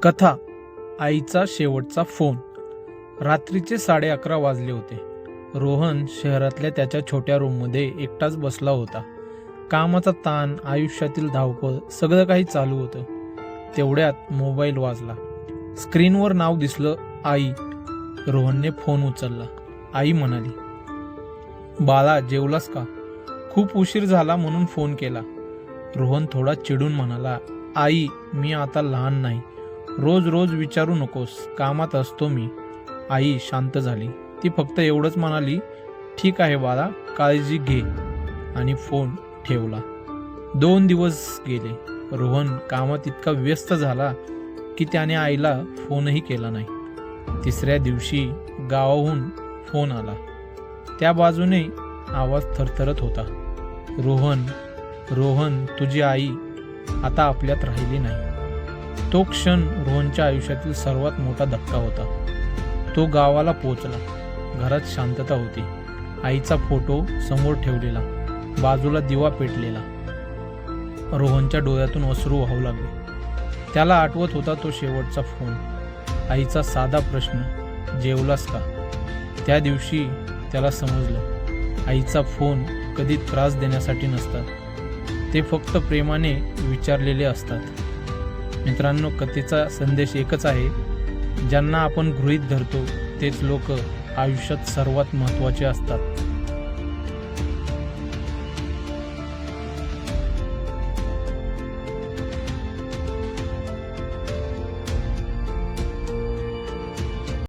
कथा. आईचा शेवटचा फोन. रात्रीचे 11:30 वाजले होते. रोहन शहरातल्या त्याच्या छोट्या रूममध्ये एकटाच बसला होता. कामाचा ताण, आयुष्यातील धावपळ, सगळं काही चालू होतं. तेवढ्यात मोबाईल वाजला. स्क्रीनवर नाव दिसलं, आई. रोहनने फोन उचलला. आई म्हणाली, बाळा जेवलास का? खूप उशीर झाला म्हणून फोन केला. रोहन थोडा चिडून म्हणाला, आई मी आता लहान नाही, रोज रोज विचारू नकोस, कामात असतो मी. आई शांत झाली. ती फक्त एवढंच म्हणाली, ठीक आहे बाळा, काळजी घे, आणि फोन ठेवला. 2 दिवस गेले. रोहन कामात इतका व्यस्त झाला की त्याने आईला फोनही केला नाही. 3ऱ्या दिवशी गावाहून फोन आला. त्या बाजूने आवाज थरथरत होता, रोहन, रोहन, तुझी आई आता आपल्यात राहिली नाही. तो क्षण रोहनच्या आयुष्यातील सर्वात मोठा धक्का होता. तो गावाला पोहोचला. घरात शांतता होती. आईचा फोटो समोर ठेवलेला, बाजूला दिवा पेटलेला. रोहनच्या डोळ्यातून अश्रू वाहू लागले. त्याला आठवत होता तो शेवटचा फोन, आईचा साधा प्रश्न, जेवलास का? त्या दिवशी त्याला समजलं, आईचा फोन कधी त्रास देण्यासाठी नसतात, ते फक्त प्रेमाने विचारलेले असतात. मित्रांनो, कथेचा संदेश एकच आहे, ज्यांना आपण गृहीत धरतो तेच लोक आयुष्यात सर्वात महत्त्वाचे असतात.